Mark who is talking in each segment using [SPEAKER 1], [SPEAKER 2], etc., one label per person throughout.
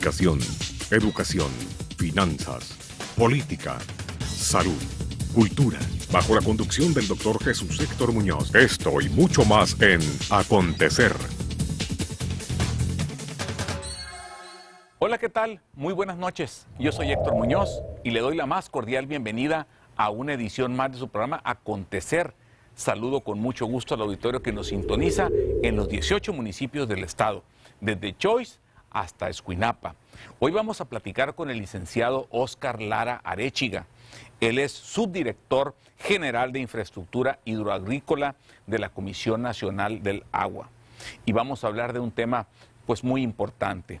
[SPEAKER 1] comunicación, educación, finanzas, política, salud, cultura, bajo la conducción del Dr. Jesús Héctor Muñoz. Esto y mucho más en Acontecer.
[SPEAKER 2] Hola, ¿qué tal? Muy buenas noches. Yo soy Héctor Muñoz y le doy la más cordial bienvenida a una edición más de su programa Acontecer. Saludo con mucho gusto al auditorio que nos sintoniza en los 18 municipios del estado, desde Choix hasta Escuinapa. Hoy vamos a platicar con el licenciado Óscar Lara Arechiga. Él es subdirector general de Infraestructura Hidroagrícola de la Comisión Nacional del Agua. Y vamos a hablar de un tema pues muy importante: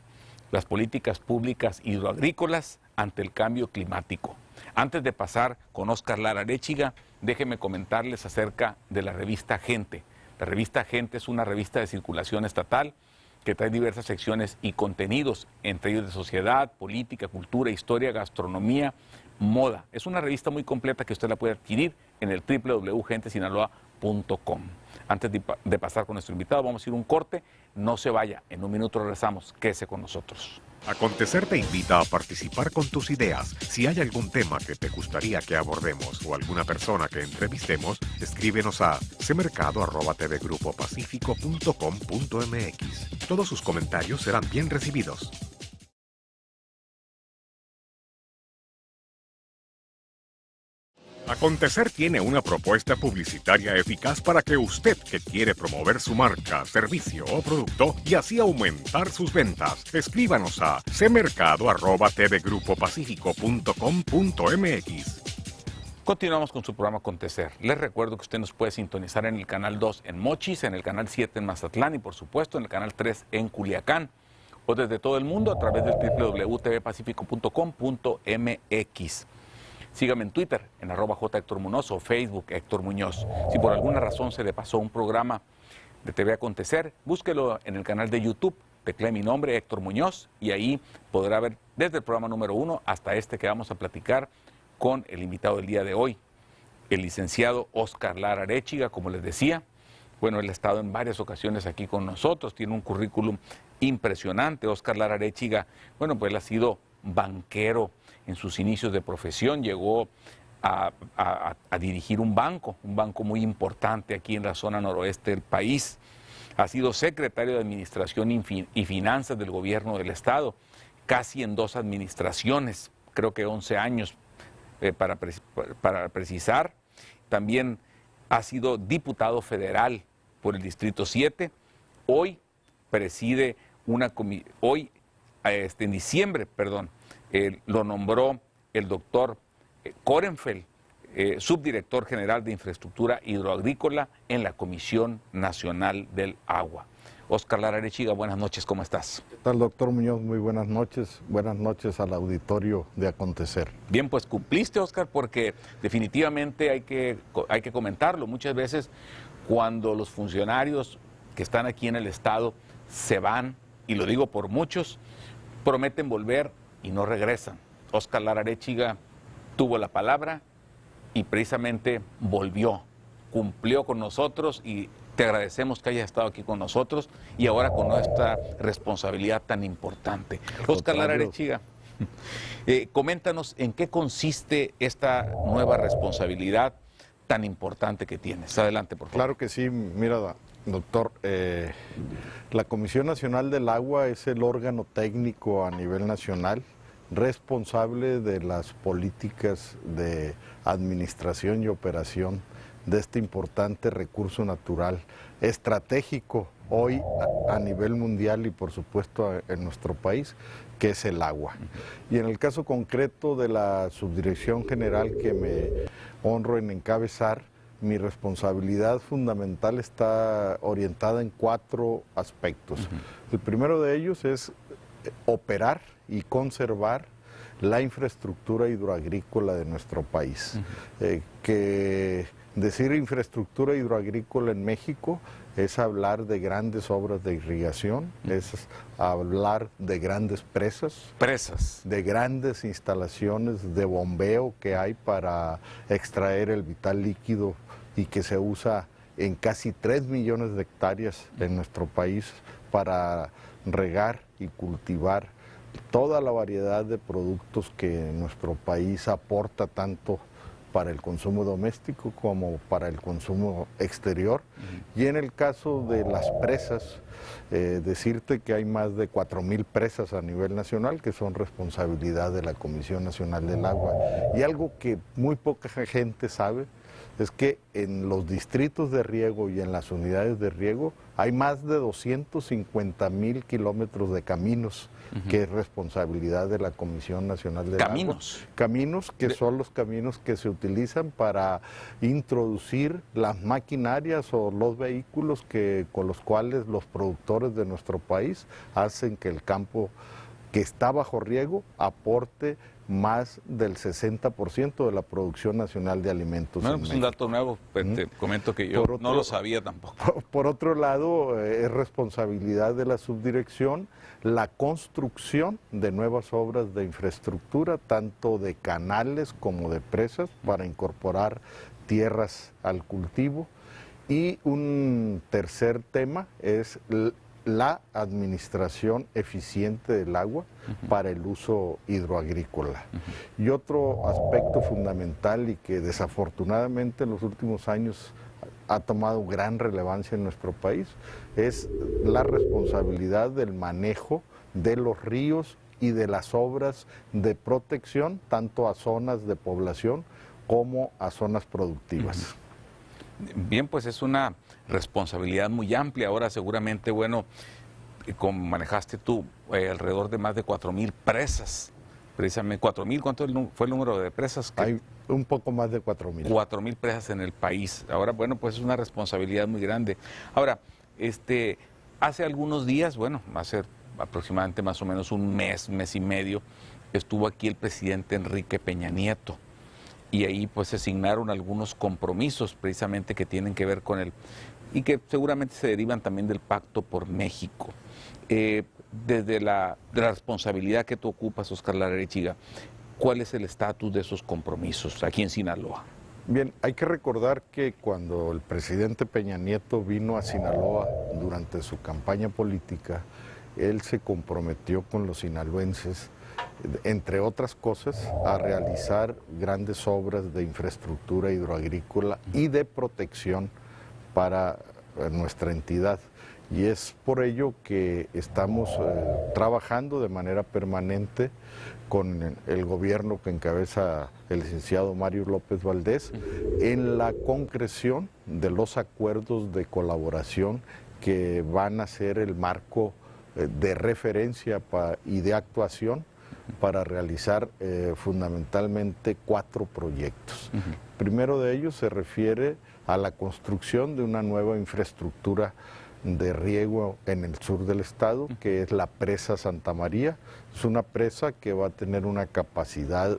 [SPEAKER 2] las políticas públicas hidroagrícolas ante el cambio climático. Antes de pasar con Óscar Lara Arechiga, déjenme comentarles acerca de la revista Gente. La revista Gente es una revista de circulación estatal que trae diversas secciones y contenidos, entre ellos de sociedad, política, cultura, historia, gastronomía, moda. Es una revista muy completa que usted la puede adquirir en el www.gentesinaloa.com. Antes de pasar con nuestro invitado, vamos a ir a un corte. No se vaya, en un minuto regresamos. Quédese con nosotros.
[SPEAKER 1] Acontecer te invita a participar con tus ideas. Si hay algún tema que te gustaría que abordemos o alguna persona que entrevistemos, escríbenos a cmercado@tvgrupopacifico.com.mx. Todos sus comentarios serán bien recibidos. Acontecer tiene una propuesta publicitaria eficaz para que usted, que quiere promover su marca, servicio o producto y así aumentar sus ventas, escríbanos a cmercado@tvgrupopacifico.com.mx.
[SPEAKER 2] Continuamos con su programa Acontecer. Les recuerdo que usted nos puede sintonizar en el canal 2 en Mochis, en el canal 7 en Mazatlán y por supuesto en el canal 3 en Culiacán, o desde todo el mundo a través del www.tvpacifico.com.mx. Sígame en Twitter, en @JHéctorMuñoz o Facebook Héctor Muñoz. Si por alguna razón se le pasó un programa de TV Acontecer, búsquelo en el canal de YouTube, teclee mi nombre, Héctor Muñoz, y ahí podrá ver desde el programa número 1 hasta este que vamos a platicar con el invitado del día de hoy, el licenciado Óscar Lara Arechiga. Como les decía, bueno, él ha estado en varias ocasiones aquí con nosotros, tiene un currículum impresionante. Óscar Lara Arechiga, bueno, pues él ha sido banquero en sus inicios de profesión, llegó a dirigir un banco muy importante aquí en la zona noroeste del país. Ha sido secretario de Administración y Finanzas del Gobierno del Estado, casi en 2 administraciones, creo que 11 años para precisar. También ha sido diputado federal por el Distrito 7. Hoy preside en diciembre, lo nombró el doctor Korenfeld, subdirector general de Infraestructura Hidroagrícola en la Comisión Nacional del Agua. Óscar Lara Arechiga, buenas noches, ¿cómo estás?
[SPEAKER 3] ¿Qué tal, doctor Muñoz? Muy buenas noches al auditorio de Acontecer.
[SPEAKER 2] Bien, pues cumpliste, Óscar, porque definitivamente hay que comentarlo. Muchas veces cuando los funcionarios que están aquí en el Estado se van, y lo digo por muchos, prometen volver y no regresan. Óscar Lara Arechiga tuvo la palabra y precisamente volvió, cumplió con nosotros y te agradecemos que hayas estado aquí con nosotros y ahora con esta responsabilidad tan importante. Óscar Lara Arechiga, coméntanos en qué consiste esta nueva responsabilidad tan importante que tienes. Adelante, por favor.
[SPEAKER 3] Claro que sí, mira, doctor, la Comisión Nacional del Agua es el órgano técnico a nivel nacional responsable de las políticas de administración y operación de este importante recurso natural estratégico hoy a nivel mundial y por supuesto en nuestro país, que es el agua. Y en el caso concreto de la subdirección general que me honro en encabezar, mi responsabilidad fundamental está orientada en 4 aspectos. El primero de ellos es operar y conservar la infraestructura hidroagrícola de nuestro país. Que decir infraestructura hidroagrícola en México es hablar de grandes obras de irrigación, es hablar de grandes presas, de grandes instalaciones de bombeo que hay para extraer el vital líquido y que se usa en casi 3 millones de hectáreas en nuestro país para regar y cultivar toda la variedad de productos que nuestro país aporta tanto para el consumo doméstico como para el consumo exterior. Y en el caso de las presas, decirte que hay más de 4,000 presas a nivel nacional que son responsabilidad de la Comisión Nacional del Agua. Y algo que muy poca gente sabe es que en los distritos de riego y en las unidades de riego hay más de 250,000 kilómetros de caminos, que es responsabilidad de la Comisión Nacional del Agua. Caminos que son los caminos que se utilizan para introducir las maquinarias o los vehículos con los cuales los productores de nuestro país hacen que el campo que está bajo riego aporte más del 60% de la producción nacional de alimentos.
[SPEAKER 2] Bueno, pues un dato nuevo, te comento que yo no lo sabía tampoco.
[SPEAKER 3] Por otro lado, es responsabilidad de la subdirección la construcción de nuevas obras de infraestructura, tanto de canales como de presas, para incorporar tierras al cultivo. Y un tercer tema es la administración eficiente del agua para el uso hidroagrícola. Y otro aspecto fundamental y que desafortunadamente en los últimos años ha tomado gran relevancia en nuestro país es la responsabilidad del manejo de los ríos y de las obras de protección, tanto a zonas de población como a zonas productivas.
[SPEAKER 2] Bien, pues es una responsabilidad muy amplia. Ahora seguramente, bueno, como manejaste tú, alrededor de más de 4,000 presas, precisamente 4,000, ¿cuánto fue el número de presas?
[SPEAKER 3] Hay un poco más de 4,000.
[SPEAKER 2] 4,000 presas en el país. Ahora, bueno, pues es una responsabilidad muy grande. Ahora, hace algunos días, bueno, hace aproximadamente más o menos un mes y medio, estuvo aquí el presidente Enrique Peña Nieto. Y ahí pues se asignaron algunos compromisos precisamente que tienen que ver con y que seguramente se derivan también del Pacto por México. Desde de la responsabilidad que tú ocupas, Óscar Lara Arechiga, ¿cuál es el estatus de esos compromisos aquí en Sinaloa?
[SPEAKER 3] Bien, hay que recordar que cuando el presidente Peña Nieto vino a Sinaloa durante su campaña política, él se comprometió con los sinaloenses, entre otras cosas, a realizar grandes obras de infraestructura hidroagrícola y de protección para nuestra entidad. Y es por ello que estamos trabajando de manera permanente con el gobierno que encabeza el licenciado Mario López Valdés en la concreción de los acuerdos de colaboración que van a ser el marco de referencia y de actuación para realizar fundamentalmente 4 proyectos. Primero de ellos se refiere a la construcción de una nueva infraestructura de riego en el sur del estado, que es la presa Santa María. Es una presa que va a tener una capacidad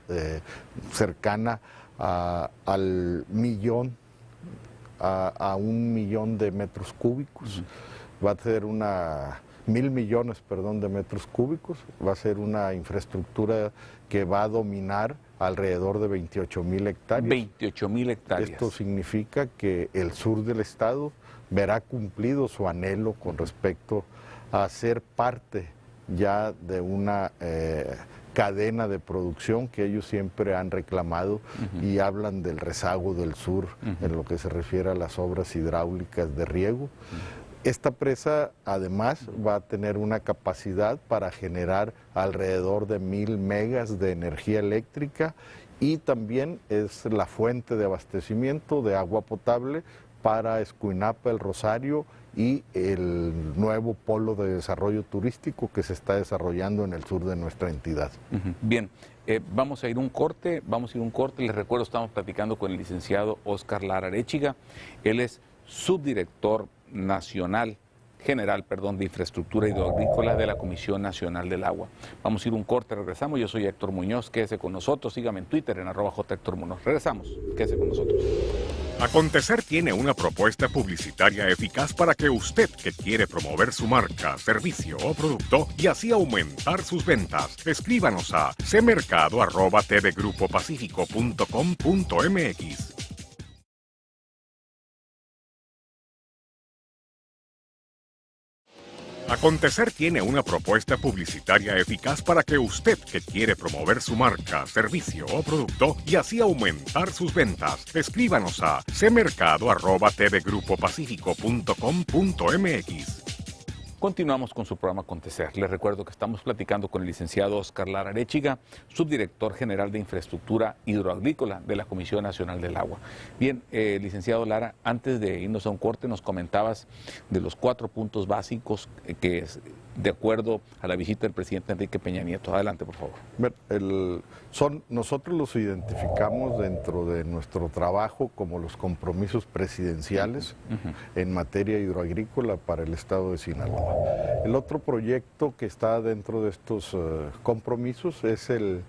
[SPEAKER 3] cercana a 1 millón de metros cúbicos. Va a ser 1,000 millones, de metros cúbicos. Va a ser una infraestructura que va a dominar alrededor de 28,000 hectáreas.
[SPEAKER 2] 28,000 hectáreas.
[SPEAKER 3] Esto significa que el sur del estado verá cumplido su anhelo con respecto a ser parte ya de una cadena de producción que ellos siempre han reclamado y hablan del rezago del sur en lo que se refiere a las obras hidráulicas de riego. Esta presa además va a tener una capacidad para generar alrededor de 1,000 megas de energía eléctrica y también es la fuente de abastecimiento de agua potable para Escuinapa, El Rosario y el nuevo polo de desarrollo turístico que se está desarrollando en el sur de nuestra entidad.
[SPEAKER 2] Bien, vamos a ir un corte, les recuerdo, estamos platicando con el licenciado Óscar Lara Arechiga, él es subdirector general de Infraestructura Hidroagrícola de la Comisión Nacional del Agua. Vamos a ir un corte, regresamos. Yo soy Héctor Muñoz, quédese con nosotros, sígame en Twitter en @jHéctorMuñoz. Regresamos, quédese con nosotros.
[SPEAKER 1] Acontecer tiene una propuesta publicitaria eficaz para que usted que quiere promover su marca, servicio o producto y así aumentar sus ventas, escríbanos a cmercado@tvgrupopacifico.com.mx. Acontecer tiene una propuesta publicitaria eficaz para que usted que quiere promover su marca, servicio o producto y así aumentar sus ventas, escríbanos a cmercado@tvgrupopacifico.com.mx.
[SPEAKER 2] Continuamos con su programa Acontecer. Les recuerdo que estamos platicando con el licenciado Óscar Lara Arechiga, subdirector general de Infraestructura Hidroagrícola de la Comisión Nacional del Agua. Bien, licenciado Lara, antes de irnos a un corte nos comentabas de los 4 puntos básicos que es de acuerdo a la visita del presidente Enrique Peña Nieto. Adelante, por favor.
[SPEAKER 3] Nosotros los identificamos dentro de nuestro trabajo como los compromisos presidenciales en materia hidroagrícola para el estado de Sinaloa. El otro proyecto que está dentro de estos compromisos es el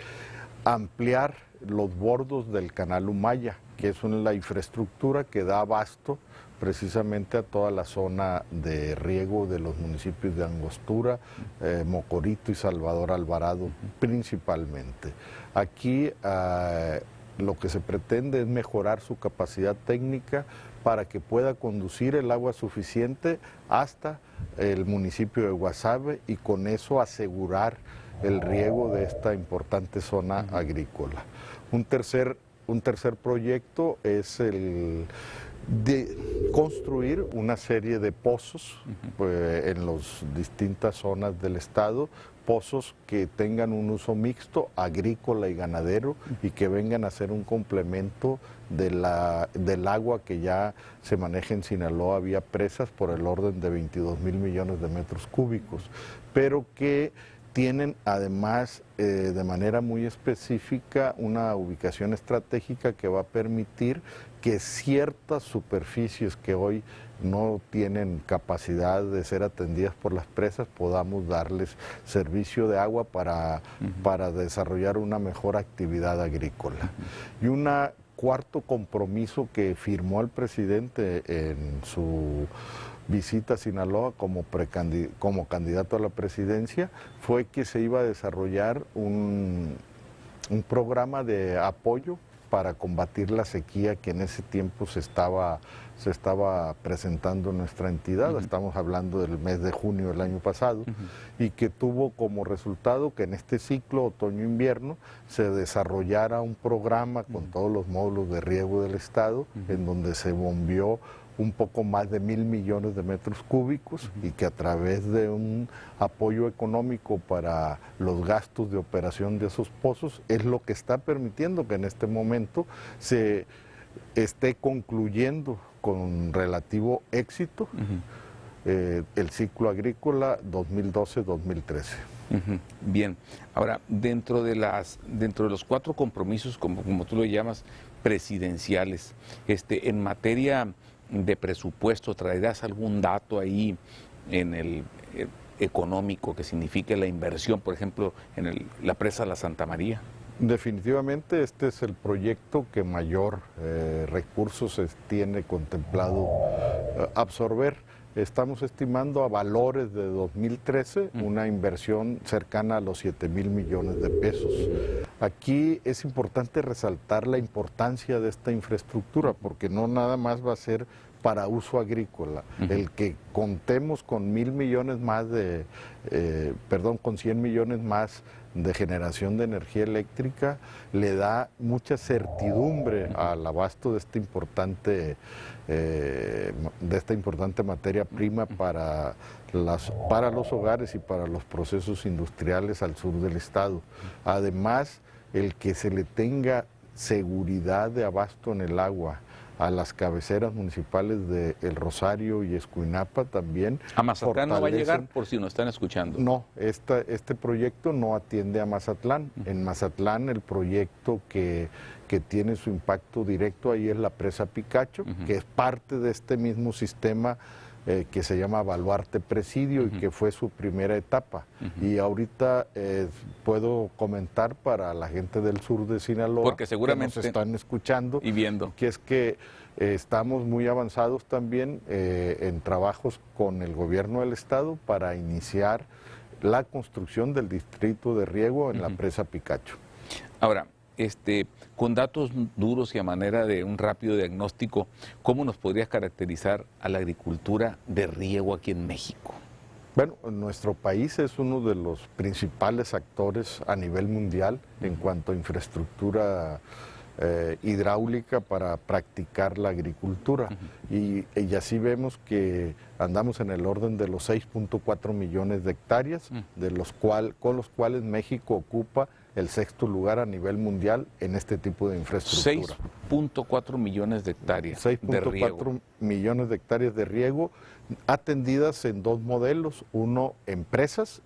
[SPEAKER 3] ampliar los bordos del canal Humaya, que es la infraestructura que da abasto precisamente a toda la zona de riego de los municipios de Angostura, Mocorito y Salvador Alvarado principalmente. Aquí lo que se pretende es mejorar su capacidad técnica para que pueda conducir el agua suficiente hasta el municipio de Guasave y con eso asegurar el riego de esta importante zona agrícola. Un tercer proyecto es el de construir una serie de pozos en las distintas zonas del estado, pozos que tengan un uso mixto, agrícola y ganadero, y que vengan a ser un complemento del agua que ya se maneja en Sinaloa vía presas por el orden de 22,000 millones de metros cúbicos, pero que tienen además de manera muy específica una ubicación estratégica que va a permitir que ciertas superficies que hoy no tienen capacidad de ser atendidas por las presas podamos darles servicio de agua para desarrollar una mejor actividad agrícola. Y un cuarto compromiso que firmó el presidente en su visita a Sinaloa como candidato a la presidencia fue que se iba a desarrollar un programa de apoyo para combatir la sequía que en ese tiempo se estaba presentando en nuestra entidad. Estamos hablando del mes de junio del año pasado, y que tuvo como resultado que en este ciclo otoño-invierno se desarrollara un programa con todos los módulos de riego del estado, en donde se bombeó un poco más de 1,000 millones de metros cúbicos y que a través de un apoyo económico para los gastos de operación de esos pozos es lo que está permitiendo que en este momento se esté concluyendo con relativo éxito el ciclo agrícola 2012-2013.
[SPEAKER 2] Bien, ahora dentro de los 4 compromisos, como tú lo llamas, presidenciales, en materia de presupuesto, ¿traerás algún dato ahí en el económico que signifique la inversión, por ejemplo, en la presa La Santa María?
[SPEAKER 3] Definitivamente este es el proyecto que mayor recursos tiene contemplado absorber. Estamos estimando a valores de 2013 una inversión cercana a los 7,000 millones de pesos. Aquí es importante resaltar la importancia de esta infraestructura porque no nada más va a ser para uso agrícola. El que contemos con 1,000 millones más con 100 millones más de generación de energía eléctrica le da mucha certidumbre al abasto de esta importante materia prima para los hogares y para los procesos industriales al sur del estado. Además, el que se le tenga seguridad de abasto en el agua a las cabeceras municipales de El Rosario y Escuinapa también.
[SPEAKER 2] ¿A Mazatlán no va a llegar, por si nos están escuchando?
[SPEAKER 3] No, este proyecto no atiende a Mazatlán. En Mazatlán el proyecto que tiene su impacto directo ahí es la presa Picacho, que es parte de este mismo sistema que se llama Baluarte Presidio y que fue su primera etapa. Y ahorita puedo comentar para la gente del sur de Sinaloa,
[SPEAKER 2] porque seguramente
[SPEAKER 3] que nos están escuchando
[SPEAKER 2] y viendo,
[SPEAKER 3] que es que estamos muy avanzados también en trabajos con el gobierno del estado para iniciar la construcción del distrito de riego en la presa Picacho.
[SPEAKER 2] Ahora, con datos duros y a manera de un rápido diagnóstico, ¿cómo nos podrías caracterizar a la agricultura de riego aquí en México?
[SPEAKER 3] Bueno, nuestro país es uno de los principales actores a nivel mundial en cuanto a infraestructura hidráulica para practicar la agricultura. Y así vemos que andamos en el orden de los 6.4 millones de hectáreas, con los cuales México ocupa el sexto lugar a nivel mundial en este tipo de infraestructura.
[SPEAKER 2] 6.4 millones de hectáreas de riego.
[SPEAKER 3] 6.4 millones de hectáreas de riego atendidas en dos modelos, uno empresas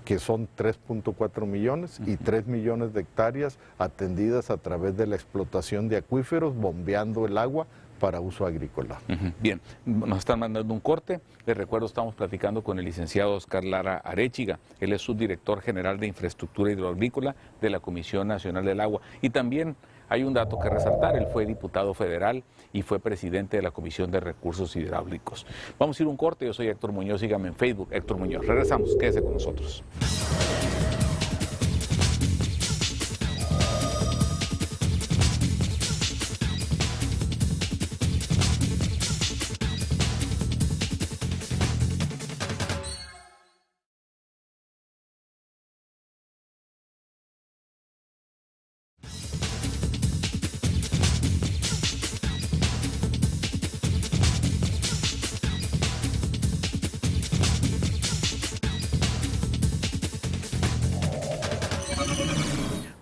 [SPEAKER 3] que son 3.4 millones y 3 millones de hectáreas atendidas a través de la explotación de acuíferos, bombeando el agua para uso agrícola.
[SPEAKER 2] Bien, nos están mandando un corte. Les recuerdo, estamos platicando con el licenciado Óscar Lara Arechiga. Él es subdirector general de Infraestructura Hidroagrícola de la Comisión Nacional del Agua. Y también hay un dato que resaltar: él fue diputado federal y fue presidente de la Comisión de Recursos Hidráulicos. Vamos a ir a un corte. Yo soy Héctor Muñoz, síganme en Facebook, Héctor Muñoz. Regresamos, quédese con nosotros.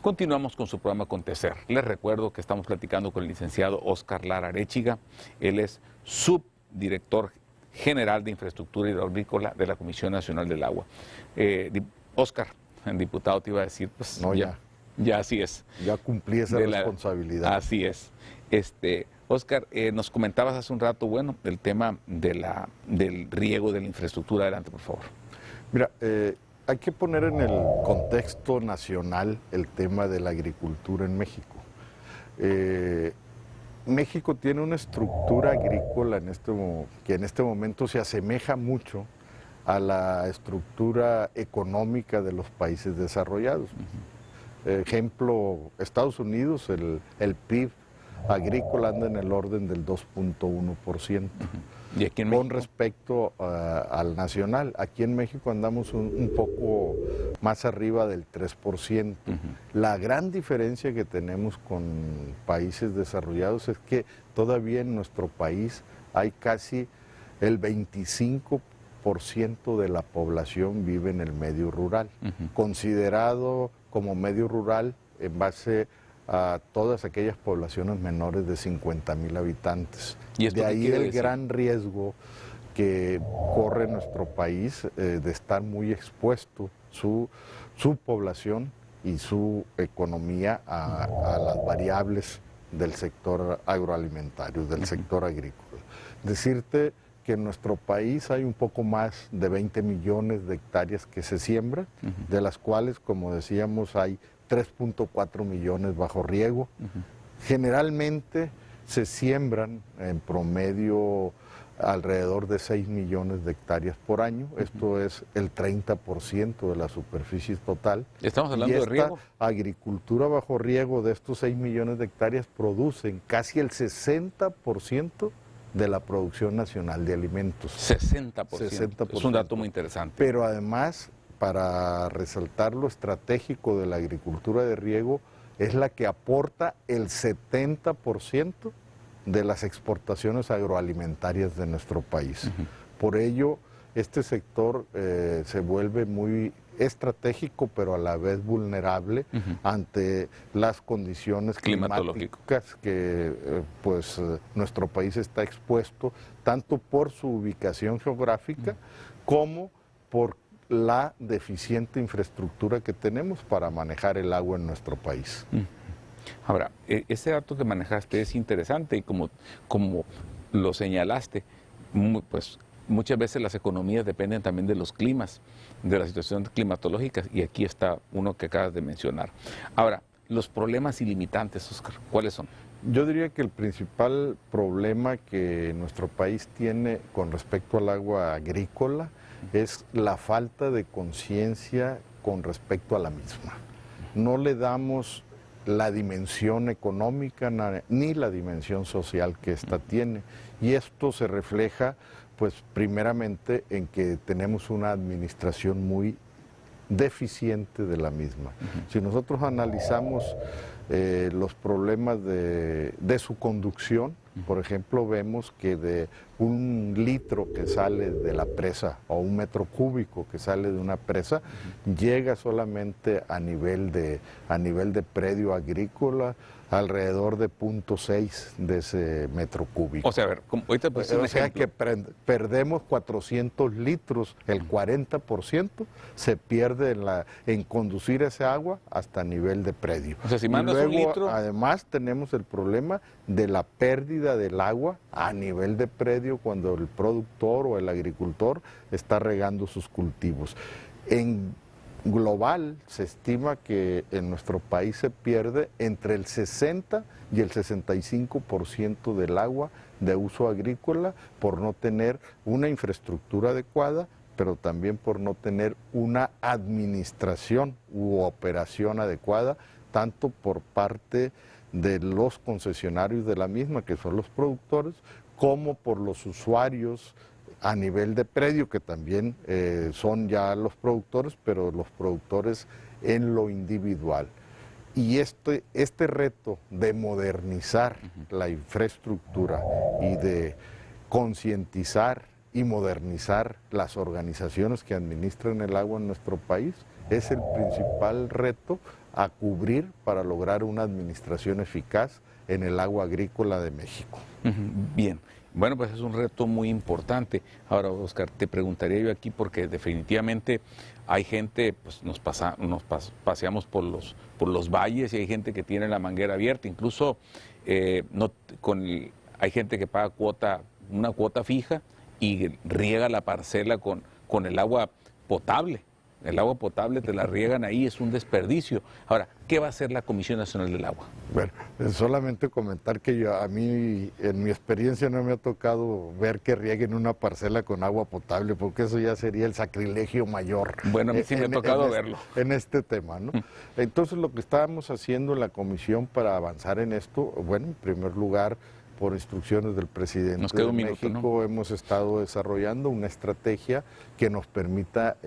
[SPEAKER 2] Continuamos con su programa Acontecer. Les recuerdo que estamos platicando con el licenciado Óscar Lara Arechiga. Él es subdirector general de Infraestructura Hidroagrícola de la Comisión Nacional del Agua. Óscar, el diputado te iba a decir, pues
[SPEAKER 3] No, ya
[SPEAKER 2] así es.
[SPEAKER 3] Ya cumplí esa responsabilidad.
[SPEAKER 2] Así es. Óscar, nos comentabas hace un rato, bueno, el tema del riego de la infraestructura. Adelante, por favor.
[SPEAKER 3] Mira, hay que poner en el contexto nacional el tema de la agricultura en México. México tiene una estructura agrícola que en este momento se asemeja mucho a la estructura económica de los países desarrollados. Ejemplo, Estados Unidos, el PIB agrícola anda en el orden del 2.1%.
[SPEAKER 2] ¿Y aquí en México?
[SPEAKER 3] Con respecto al nacional. Aquí en México andamos un poco más arriba del 3%. La gran diferencia que tenemos con países desarrollados es que todavía en nuestro país hay casi el 25% de la población vive en el medio rural, considerado como medio rural en base a todas aquellas poblaciones menores de 50,000 habitantes.
[SPEAKER 2] ¿Y esto
[SPEAKER 3] de ahí el
[SPEAKER 2] decir?
[SPEAKER 3] gran riesgo que corre nuestro país de estar muy expuesto su población y su economía a las variables del sector agroalimentario, del sector agrícola. Decirte que en nuestro país hay un poco más de 20 millones de hectáreas que se siembran, de las cuales, como decíamos, hay 3.4 millones bajo riego. Generalmente se siembran en promedio alrededor de 6 millones de hectáreas por año. Esto es el 30% de la superficie total.
[SPEAKER 2] ¿Estamos hablando de riego?
[SPEAKER 3] Agricultura bajo riego de estos 6 millones de hectáreas producen casi el 60% de la producción nacional de alimentos.
[SPEAKER 2] 60%. Es un dato muy interesante.
[SPEAKER 3] Pero además, para resaltar lo estratégico de la agricultura de riego, es la que aporta el 70% de las exportaciones agroalimentarias de nuestro país. Por ello, este sector se vuelve muy estratégico, pero a la vez vulnerable ante las condiciones climáticas que nuestro país está expuesto, tanto por su ubicación geográfica como por la deficiente infraestructura que tenemos para manejar el agua en nuestro país.
[SPEAKER 2] Ahora, ese dato que manejaste es interesante y como lo señalaste, pues muchas veces las economías dependen también de los climas, de las situaciones climatológicas, y aquí está uno que acabas de mencionar. Ahora, los problemas ilimitantes, Óscar, ¿cuáles son?
[SPEAKER 3] Yo diría que el principal problema que nuestro país tiene con respecto al agua agrícola es la falta de conciencia con respecto a la misma. No le damos la dimensión económica ni la dimensión social que ésta tiene. Y esto se refleja, pues, primeramente en que tenemos una administración muy deficiente de la misma. Si nosotros analizamos los problemas de su conducción, por ejemplo, vemos que de un litro que sale de la presa o un metro cúbico que sale de una presa, llega solamente a nivel de predio agrícola alrededor de 0.6 de ese metro cúbico.
[SPEAKER 2] O sea, a ver, ahorita pues,
[SPEAKER 3] o sea que perdemos 400 litros, el 40% se pierde en conducir ese agua hasta nivel de predio.
[SPEAKER 2] O sea, si mandas
[SPEAKER 3] luego,
[SPEAKER 2] un litro...
[SPEAKER 3] además tenemos el problema de la pérdida del agua a nivel de predio cuando el productor o el agricultor está regando sus cultivos. En global se estima que en nuestro país se pierde entre el 60 y el 65% del agua de uso agrícola por no tener una infraestructura adecuada, pero también por no tener una administración u operación adecuada, tanto por parte de los concesionarios de la misma, que son los productores, como por los usuarios a nivel de predio, que también son ya los productores, pero los productores en lo individual. Y este reto de modernizar la infraestructura y de concientizar y modernizar las organizaciones que administran el agua en nuestro país es el principal reto a cubrir para lograr una administración eficaz en el agua agrícola de México.
[SPEAKER 2] Bien. Bueno, pues es un reto muy importante. Ahora, Oscar, te preguntaría yo aquí, porque definitivamente hay gente, pues paseamos por los valles y hay gente que tiene la manguera abierta, incluso hay gente que paga una cuota fija y riega la parcela con el agua potable. El agua potable te la riegan ahí, es un desperdicio. Ahora, ¿qué va a hacer la Comisión Nacional del Agua?
[SPEAKER 3] Bueno, solamente comentar que a mí, en mi experiencia, no me ha tocado ver que rieguen una parcela con agua potable, porque eso ya sería el sacrilegio mayor.
[SPEAKER 2] Bueno, a mí sí me ha tocado verlo.
[SPEAKER 3] En este tema, ¿no? Entonces, lo que estábamos haciendo en la Comisión para avanzar en esto, bueno, en primer lugar, por instrucciones del presidente de México, ¿no? Hemos estado desarrollando una estrategia que nos permita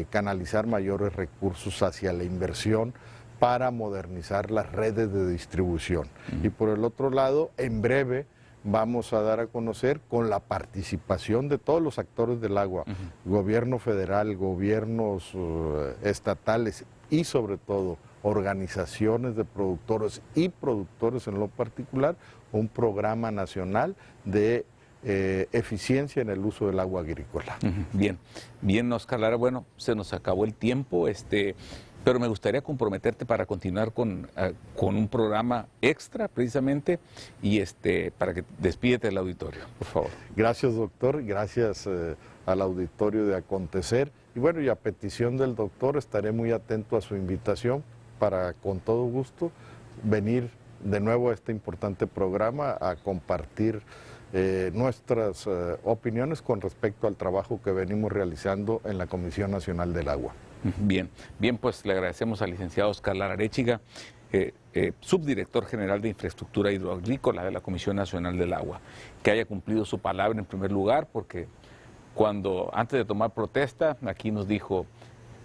[SPEAKER 3] canalizar mayores recursos hacia la inversión para modernizar las redes de distribución. Y por el otro lado, en breve vamos a dar a conocer, con la participación de todos los actores del agua, gobierno federal, gobiernos estatales y sobre todo organizaciones de productores y productores en lo particular, un programa nacional de eficiencia en el uso del agua agrícola. Bien, Oscar Lara, bueno, se nos acabó el tiempo, pero me gustaría comprometerte para continuar con un programa extra, precisamente, y para que despídete del auditorio, por favor. Gracias, doctor, gracias al auditorio de Acontecer, y bueno, y a petición del doctor, estaré muy atento a su invitación para, con todo gusto, venir de nuevo a este importante programa a compartir nuestras opiniones con respecto al trabajo que venimos realizando en la Comisión Nacional del Agua. Bien, pues le agradecemos al licenciado Oscar Lara Arechiga, subdirector general de Infraestructura Hidroagrícola de la Comisión Nacional del Agua, que haya cumplido su palabra en primer lugar, porque antes de tomar protesta, aquí nos dijo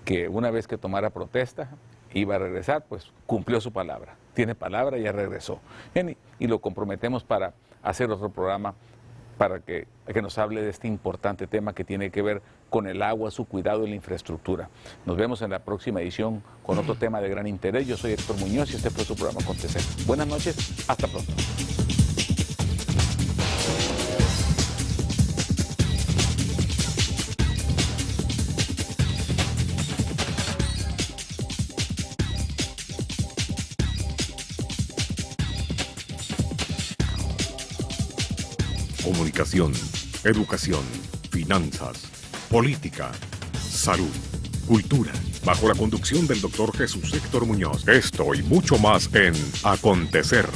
[SPEAKER 3] que una vez que tomara protesta iba a regresar, pues cumplió su palabra. Tiene palabra y ya regresó. Bien, y lo comprometemos para hacer otro programa para que nos hable de este importante tema que tiene que ver con el agua, su cuidado y la infraestructura. Nos vemos en la próxima edición con otro tema de gran interés. Yo soy Héctor Muñoz y este fue su programa Acontecer. Buenas noches, hasta pronto.
[SPEAKER 1] Comunicación, educación, finanzas, política, salud, cultura, bajo la conducción del doctor Jesús Héctor Muñoz. Esto y mucho más en Acontecer.